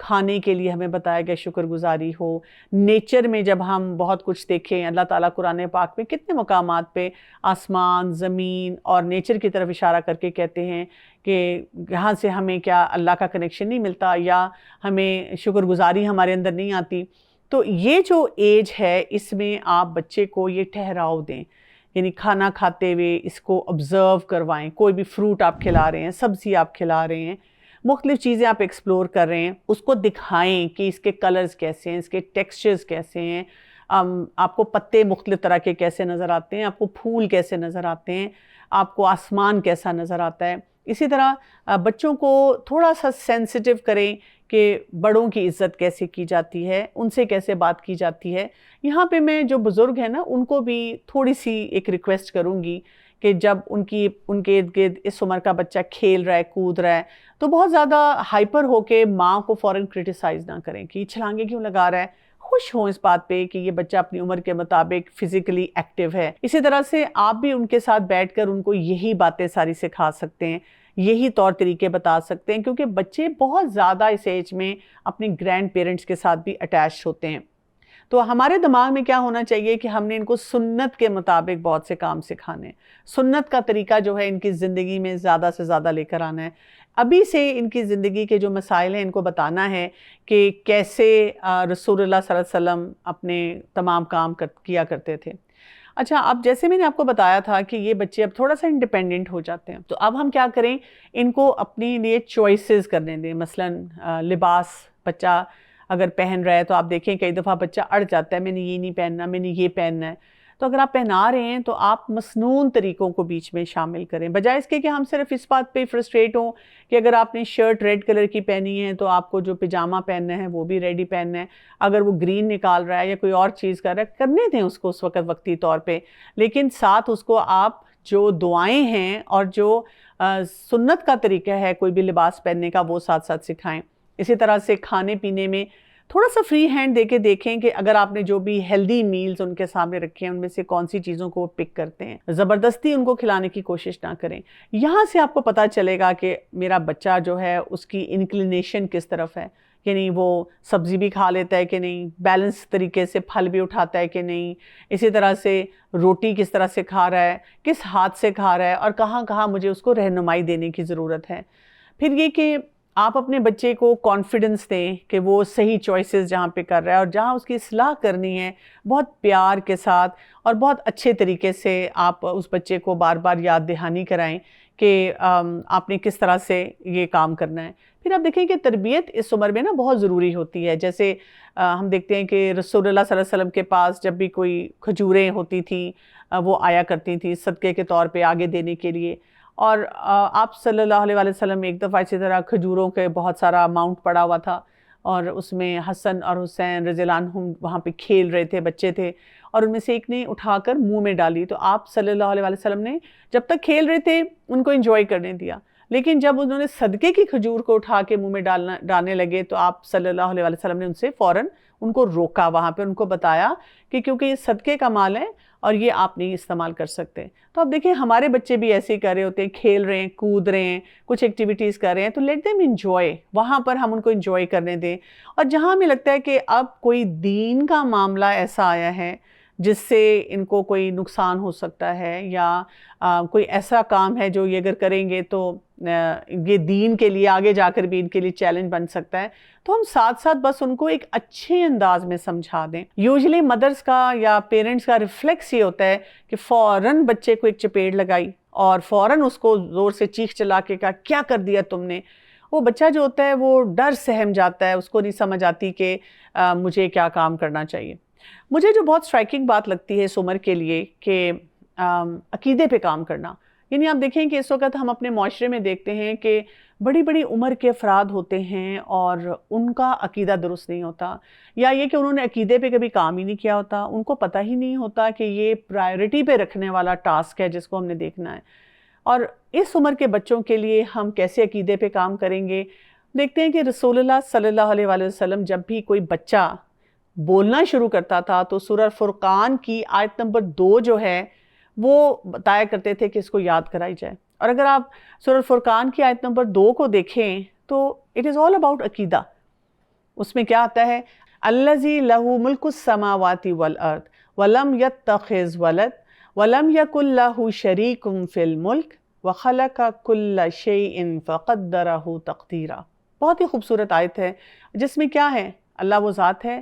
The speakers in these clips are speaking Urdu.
کھانے کے لیے ہمیں بتایا گیا شکر گزاری ہو. نیچر میں جب ہم بہت کچھ دیکھیں, اللہ تعالیٰ قرآن پاک میں کتنے مقامات پہ آسمان, زمین اور نیچر کی طرف اشارہ کر کے کہتے ہیں کہ یہاں سے ہمیں کیا اللہ کا کنیکشن نہیں ملتا یا ہمیں شکر گزاری ہمارے اندر نہیں آتی. تو یہ جو ایج ہے اس میں آپ بچے کو یہ ٹھہراؤ دیں, یعنی کھانا کھاتے ہوئے اس کو آبزرو کروائیں. کوئی بھی فروٹ آپ کھلا رہے ہیں, سبزی آپ کھلا رہے ہیں, مختلف چیزیں آپ ایکسپلور کر رہے ہیں, اس کو دکھائیں کہ اس کے کلرز کیسے ہیں, اس کے ٹیکسچرز کیسے ہیں, آپ کو پتے مختلف طرح کے کیسے نظر آتے ہیں, آپ کو پھول کیسے نظر آتے ہیں, آپ کو آسمان کیسا نظر آتا ہے. اسی طرح بچوں کو تھوڑا سا سینسٹیو کریں کہ بڑوں کی عزت کیسے کی جاتی ہے, ان سے کیسے بات کی جاتی ہے. یہاں پہ میں جو بزرگ ہیں نا ان کو بھی تھوڑی سی ایک ریکویسٹ کروں گی کہ جب ان کے ارد گرد اس عمر کا بچہ کھیل رہا ہے, کود رہا ہے, تو بہت زیادہ ہائپر ہو کے ماں کو فوراً کرٹیسائز نہ کریں کہ یہ چھلانگے کیوں لگا رہا ہے. خوش ہوں اس بات پہ کہ یہ بچہ اپنی عمر کے مطابق فزیکلی ایکٹیو ہے. اسی طرح سے آپ بھی ان کے ساتھ بیٹھ کر ان کو یہی باتیں ساری سکھا سکتے ہیں, یہی طور طریقے بتا سکتے ہیں, کیونکہ بچے بہت زیادہ اس ایج میں اپنے گرینڈ پیرنٹس کے ساتھ بھی اٹیچ ہوتے ہیں. تو ہمارے دماغ میں کیا ہونا چاہیے کہ ہم نے ان کو سنت کے مطابق بہت سے کام سکھانے ہیں. سنت کا طریقہ جو ہے ان کی زندگی میں زیادہ سے زیادہ لے کر آنا ہے. ابھی سے ان کی زندگی کے جو مسائل ہیں ان کو بتانا ہے کہ کیسے رسول اللہ صلی اللہ علیہ وسلم اپنے تمام کام کیا کرتے تھے. اچھا, اب جیسے میں نے آپ کو بتایا تھا کہ یہ بچے اب تھوڑا سا انڈیپینڈنٹ ہو جاتے ہیں, تو اب ہم کیا کریں, ان کو اپنے لیے چوائسیز کرنے دیں. مثلاً لباس بچہ اگر پہن رہا ہے تو آپ دیکھیں کئی دفعہ بچہ اڑ جاتا ہے, میں نے یہ نہیں پہننا, میں نے یہ پہننا ہے. تو اگر آپ پہنا رہے ہیں تو آپ مصنون طریقوں کو بیچ میں شامل کریں, بجائے اس کے کہ ہم صرف اس بات پہ فرسٹریٹ ہوں کہ اگر آپ نے شرٹ ریڈ کلر کی پہنی ہے تو آپ کو جو پجامہ پہننا ہے وہ بھی ریڈی پہننا ہے. اگر وہ گرین نکال رہا ہے یا کوئی اور چیز کر رہا ہے, کرنے دیں اس کو اس وقت وقتی طور پہ, لیکن ساتھ اس کو آپ جو دعائیں ہیں اور جو سنت کا طریقہ ہے کوئی بھی لباس پہننے کا وہ ساتھ ساتھ سکھائیں. اسی طرح سے کھانے پینے میں تھوڑا سا فری ہینڈ دے کے دیکھیں کہ اگر آپ نے جو بھی ہیلدی میلز ان کے سامنے رکھے ہیں ان میں سے کون سی چیزوں کو وہ پک کرتے ہیں. زبردستی ان کو کھلانے کی کوشش نہ کریں. یہاں سے آپ کو پتہ چلے گا کہ میرا بچہ جو ہے اس کی انکلینیشن کس طرف ہے, یعنی وہ سبزی بھی کھا لیتا ہے کہ نہیں, بیلنس طریقے سے پھل بھی اٹھاتا ہے کہ نہیں, اسی طرح سے روٹی کس طرح سے کھا رہا ہے, کس ہاتھ سے کھا رہا ہے, اور کہاں کہاں مجھے اس کو رہنمائی دینے کی ضرورت ہے. پھر یہ کہ آپ اپنے بچے کو کانفیڈنس دیں کہ وہ صحیح چوائسیز جہاں پہ کر رہا ہے اور جہاں اس کی اصلاح کرنی ہے بہت پیار کے ساتھ اور بہت اچھے طریقے سے آپ اس بچے کو بار بار یاد دہانی کرائیں کہ آپ نے کس طرح سے یہ کام کرنا ہے. پھر آپ دیکھیں کہ تربیت اس عمر میں نا بہت ضروری ہوتی ہے. جیسے ہم دیکھتے ہیں کہ رسول اللہ صلی اللہ علیہ وسلم کے پاس جب بھی کوئی کھجوریں ہوتی تھیں وہ آیا کرتی تھیں صدقے کے طور پہ آگے دینے کے لیے, اور آپ صلی اللہ علیہ وسلم ایک دفعہ اسی طرح کھجوروں کے بہت سارا اماؤنٹ پڑا ہوا تھا اور اس میں حسن اور حسین رضی اللہ عنہم وہاں پہ کھیل رہے تھے, بچے تھے, اور ان میں سے ایک نے اٹھا کر منہ میں ڈالی. تو آپ صلی اللہ علیہ وسلم نے جب تک کھیل رہے تھے ان کو انجوائے کرنے دیا, لیکن جب انہوں نے صدقے کی کھجور کو اٹھا کے منہ میں ڈالنے لگے تو آپ صلی اللہ علیہ وسلم نے ان سے فوراً ان کو روکا, وہاں پہ ان کو بتایا کہ کیونکہ یہ صدقے کا مال ہے اور یہ آپ نہیں استعمال کر سکتے. تو اب دیکھیں ہمارے بچے بھی ایسے ہی کر رہے ہوتے ہیں, کھیل رہے ہیں, کود رہے ہیں, کچھ ایکٹیویٹیز کر رہے ہیں, تو لیٹ دیم انجوائے, وہاں پر ہم ان کو انجوائے کرنے دیں. اور جہاں ہمیں لگتا ہے کہ اب کوئی دین کا معاملہ ایسا آیا ہے جس سے ان کو کوئی نقصان ہو سکتا ہے یا کوئی ایسا کام ہے جو یہ اگر کریں گے تو یہ دین کے لیے آگے جا کر بھی ان کے لیے چیلنج بن سکتا ہے, تو ہم ساتھ ساتھ بس ان کو ایک اچھے انداز میں سمجھا دیں. یوزلی مدرس کا یا پیرنٹس کا ریفلیکس یہ ہوتا ہے کہ فوراً بچے کو ایک چپیڑ لگائی اور فوراً اس کو زور سے چیخ چلا کے کہا کیا کر دیا تم نے. وہ بچہ جو ہوتا ہے وہ ڈر سہم جاتا ہے, اس کو نہیں سمجھ آتی کہ مجھے کیا کام کرنا چاہیے. مجھے جو بہت اسٹرائکنگ بات لگتی ہے اس عمر کے لیے کہ عقیدے پہ کام کرنا. یعنی آپ دیکھیں کہ اس وقت ہم اپنے معاشرے میں دیکھتے ہیں کہ بڑی بڑی عمر کے افراد ہوتے ہیں اور ان کا عقیدہ درست نہیں ہوتا, یا یہ کہ انہوں نے عقیدے پہ کبھی کام ہی نہیں کیا ہوتا, ان کو پتہ ہی نہیں ہوتا کہ یہ پرائیورٹی پہ رکھنے والا ٹاسک ہے جس کو ہم نے دیکھنا ہے. اور اس عمر کے بچوں کے لیے ہم کیسے عقیدے پہ کام کریں گے. دیکھتے ہیں کہ رسول اللہ صلی اللہ علیہ وسلم جب بھی کوئی بچہ بولنا شروع کرتا تھا تو سورہ فرقان کی آیت نمبر 2 جو ہے وہ بتایا کرتے تھے کہ اس کو یاد کرائی جائے. اور اگر آپ سورہ فرقان کی آیت نمبر 2 کو دیکھیں تو اٹ از آل اباؤٹ عقیدہ. اس میں کیا آتا ہے؟ الذی لہ ملک السماوات والارض ولم یتخذ ولد ولم یکن لہ شریک فی الملک وخلق کل شیء فقدرہ تقدیرا۔ بہت ہی خوبصورت آیت ہے جس میں کیا ہے؟ اللہ وہ ذات ہے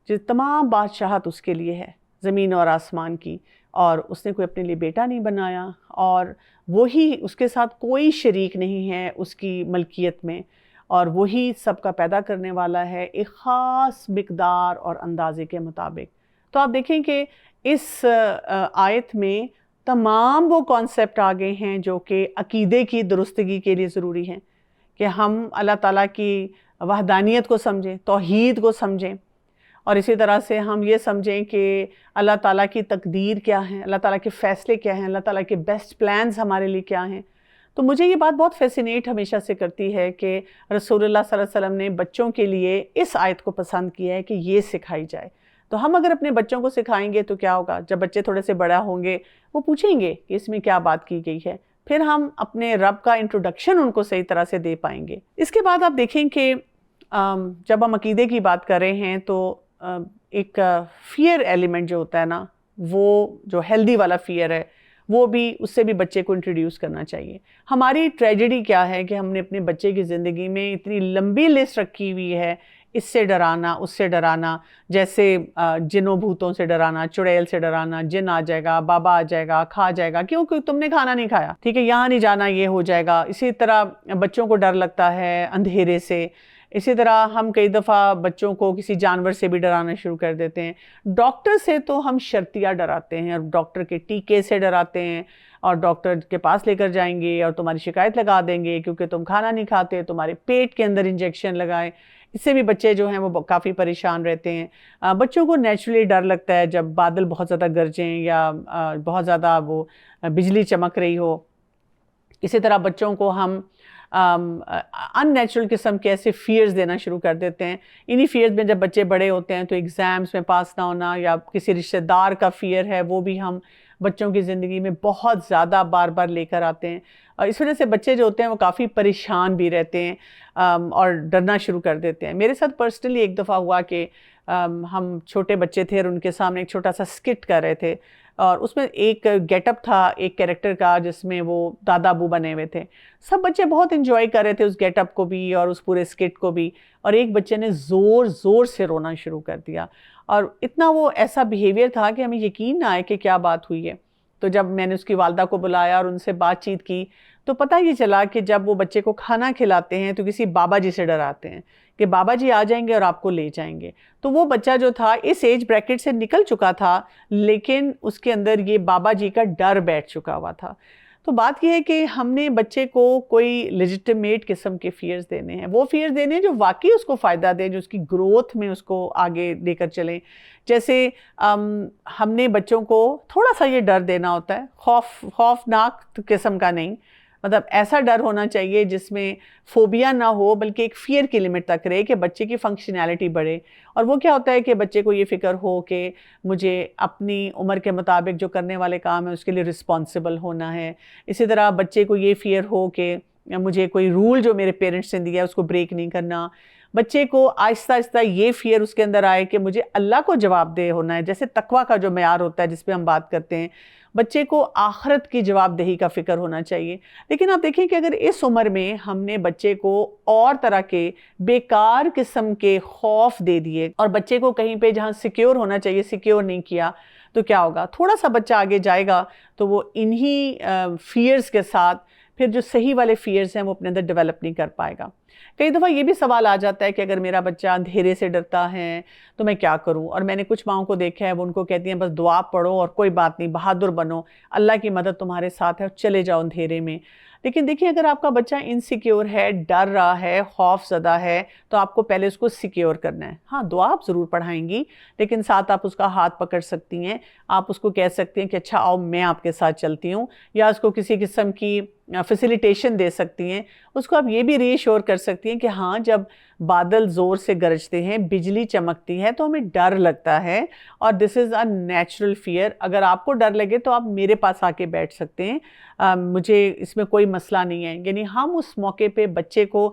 جو تمام بادشاہت اس کے لیے ہے زمین اور آسمان کی، اور اس نے کوئی اپنے لیے بیٹا نہیں بنایا، اور وہی اس کے ساتھ کوئی شریک نہیں ہے اس کی ملکیت میں، اور وہی سب کا پیدا کرنے والا ہے ایک خاص مقدار اور اندازے کے مطابق۔ تو آپ دیکھیں کہ اس آیت میں تمام وہ کانسیپٹ آ گئے ہیں جو کہ عقیدے کی درستگی کے لیے ضروری ہیں، کہ ہم اللہ تعالیٰ کی وحدانیت کو سمجھیں، توحید کو سمجھیں، اور اسی طرح سے ہم یہ سمجھیں کہ اللہ تعالیٰ کی تقدیر کیا ہے، اللہ تعالیٰ کے فیصلے کیا ہیں، اللہ تعالیٰ کے بیسٹ پلانز ہمارے لیے کیا ہیں۔ تو مجھے یہ بات بہت فیسینیٹ ہمیشہ سے کرتی ہے کہ رسول اللہ صلی اللہ علیہ وسلم نے بچوں کے لیے اس آیت کو پسند کیا ہے کہ یہ سکھائی جائے۔ تو ہم اگر اپنے بچوں کو سکھائیں گے تو کیا ہوگا؟ جب بچے تھوڑے سے بڑا ہوں گے وہ پوچھیں گے کہ اس میں کیا بات کی گئی ہے، پھر ہم اپنے رب کا انٹروڈکشن ان کو صحیح طرح سے دے پائیں گے۔ اس کے بعد آپ دیکھیں کہ جب ہم عقیدے کی بات کر رہے ہیں تو ایک فیئر ایلیمنٹ جو ہوتا ہے نا، وہ جو ہیلدی والا فیئر ہے، وہ بھی اس سے بھی بچے کو انٹروڈیوس کرنا چاہیے۔ ہماری ٹریجڈی کیا ہے کہ ہم نے اپنے بچے کی زندگی میں اتنی لمبی لسٹ رکھی ہوئی ہے، اس سے ڈرانا، اس سے ڈرانا، جیسے جنوں بھوتوں سے ڈرانا، چڑیل سے ڈرانا، جن آ جائے گا، بابا آ جائے گا، کھا جائے گا، کیونکہ تم نے کھانا نہیں کھایا، ٹھیک ہے، یہاں نہیں جانا، یہ ہو جائے گا۔ اسی طرح بچوں کو ڈر لگتا ہے اندھیرے سے، اسی طرح ہم کئی دفعہ بچوں کو کسی جانور سے بھی ڈرانا شروع کر دیتے ہیں۔ ڈاکٹر سے تو ہم شرطیہ ڈراتے ہیں، اور ڈاکٹر کے ٹیکے سے ڈراتے ہیں، اور ڈاکٹر کے پاس لے کر جائیں گے اور تمہاری شکایت لگا دیں گے کیونکہ تم کھانا نہیں کھاتے، تمہارے پیٹ کے اندر انجیکشن لگائیں۔ اس سے بھی بچے جو ہیں وہ کافی پریشان رہتے ہیں۔ بچوں کو نیچرلی ڈر لگتا ہے جب بادل بہت زیادہ گرجیں یا بہت زیادہ وہ بجلی چمک رہی ہو۔ اسی طرح بچوں کو ہم ان نیچرل قسم کے ایسے فیئرز دینا شروع کر دیتے ہیں۔ انہی فیئرز میں جب بچے بڑے ہوتے ہیں تو ایگزامز میں پاس نہ ہونا، یا کسی رشتہ دار کا فیئر ہے، وہ بھی ہم بچوں کی زندگی میں بہت زیادہ بار بار لے کر آتے ہیں، اور اس وجہ سے بچے جو ہوتے ہیں وہ کافی پریشان بھی رہتے ہیں اور ڈرنا شروع کر دیتے ہیں۔ میرے ساتھ پرسنلی ایک دفعہ ہوا کہ ہم چھوٹے بچے تھے اور ان کے سامنے ایک چھوٹا سا اسکٹ کر رہے تھے، اور اس میں ایک گیٹ اپ تھا ایک کیریکٹر کا جس میں وہ دادا ابو بنے ہوئے تھے۔ سب بچے بہت انجوائے کر رہے تھے اس گیٹ اپ کو بھی اور اس پورے اسکٹ کو بھی، اور ایک بچے نے زور زور سے رونا شروع کر دیا، اور اتنا وہ ایسا بیہیویئر تھا کہ ہمیں یقین نہ آئے کہ کیا بات ہوئی ہے۔ تو جب میں نے اس کی والدہ کو بلایا اور ان سے بات چیت کی تو پتہ یہ چلا کہ جب وہ بچے کو کھانا کھلاتے ہیں تو کسی بابا جی سے ڈراتے ہیں کہ بابا جی آ جائیں گے اور آپ کو لے جائیں گے۔ تو وہ بچہ جو تھا اس ایج بریکٹ سے نکل چکا تھا، لیکن اس کے اندر یہ بابا جی کا ڈر بیٹھ چکا ہوا تھا۔ تو بات یہ ہے کہ ہم نے بچے کو کوئی لیجٹیمیٹ قسم کے فیئرز دینے ہیں، وہ فیئرز دینے ہیں جو واقعی اس کو فائدہ دیں، جو اس کی گروتھ میں اس کو آگے لے کر چلیں۔ جیسے ہم نے بچوں کو تھوڑا سا یہ ڈر دینا ہوتا ہے، خوفناک قسم کا نہیں، مطلب ایسا ڈر ہونا چاہیے جس میں فوبیا نہ ہو بلکہ ایک فیئر کی لمٹ تک رہے کہ بچے کی فنکشنالٹی بڑھے۔ اور وہ کیا ہوتا ہے کہ بچے کو یہ فکر ہو کہ مجھے اپنی عمر کے مطابق جو کرنے والے کام ہیں اس کے لیے رسپانسبل ہونا ہے۔ اسی طرح بچے کو یہ فیئر ہو کہ مجھے کوئی رول جو میرے پیرنٹس نے دیا ہے اس کو بریک نہیں کرنا۔ بچے کو آہستہ آہستہ یہ فیئر اس کے اندر آئے کہ مجھے اللہ کو جواب دہ ہونا ہے، جیسے تقویٰ کا جو معیار ہوتا ہے جس پہ ہم بات کرتے ہیں، بچے کو آخرت کی جواب دہی کا فکر ہونا چاہیے۔ لیکن آپ دیکھیں کہ اگر اس عمر میں ہم نے بچے کو اور طرح کے بیکار قسم کے خوف دے دیے اور بچے کو کہیں پہ جہاں سیکیور ہونا چاہیے سیکیور نہیں کیا، تو کیا ہوگا؟ تھوڑا سا بچہ آگے جائے گا تو وہ انہی فیئرز کے ساتھ پھر جو صحیح والے فیئرز ہیں وہ اپنے اندر ڈیولپ نہیں کر پائے گا۔ کئی دفعہ یہ بھی سوال آ جاتا ہے کہ اگر میرا بچہ اندھیرے سے ڈرتا ہے تو میں کیا کروں؟ اور میں نے کچھ ماؤں کو دیکھا ہے وہ ان کو کہتی ہیں بس دعا پڑھو اور کوئی بات نہیں، بہادر بنو، اللہ کی مدد تمہارے ساتھ ہے اور چلے جاؤ اندھیرے میں۔ لیکن دیکھیں اگر آپ کا بچہ انسیکیور ہے، ڈر رہا ہے، خوف زدہ ہے، تو آپ کو پہلے اس کو سیکیور کرنا ہے۔ ہاں دعا آپ ضرور پڑھائیں گی، لیکن ساتھ آپ اس کا ہاتھ پکڑ سکتی ہیں، آپ اس کو کہہ سکتی ہیں کہ اچھا آؤ میں آپ کے ساتھ چلتی ہوں، یا اس کو کسی قسم کی فیسیلیٹیشن دے سکتی ہیں۔ اس کو آپ یہ بھی ری ایشور کر سکتی ہیں کہ ہاں جب بادل زور سے گرجتے ہیں، بجلی چمکتی ہے تو ہمیں ڈر لگتا ہے، اور دس از اے نیچرل فیئر۔ اگر آپ کو ڈر لگے تو آپ میرے پاس آ کے بیٹھ سکتے ہیں، مجھے اس میں کوئی مسئلہ نہیں ہے۔ یعنی ہم اس موقع پہ بچے کو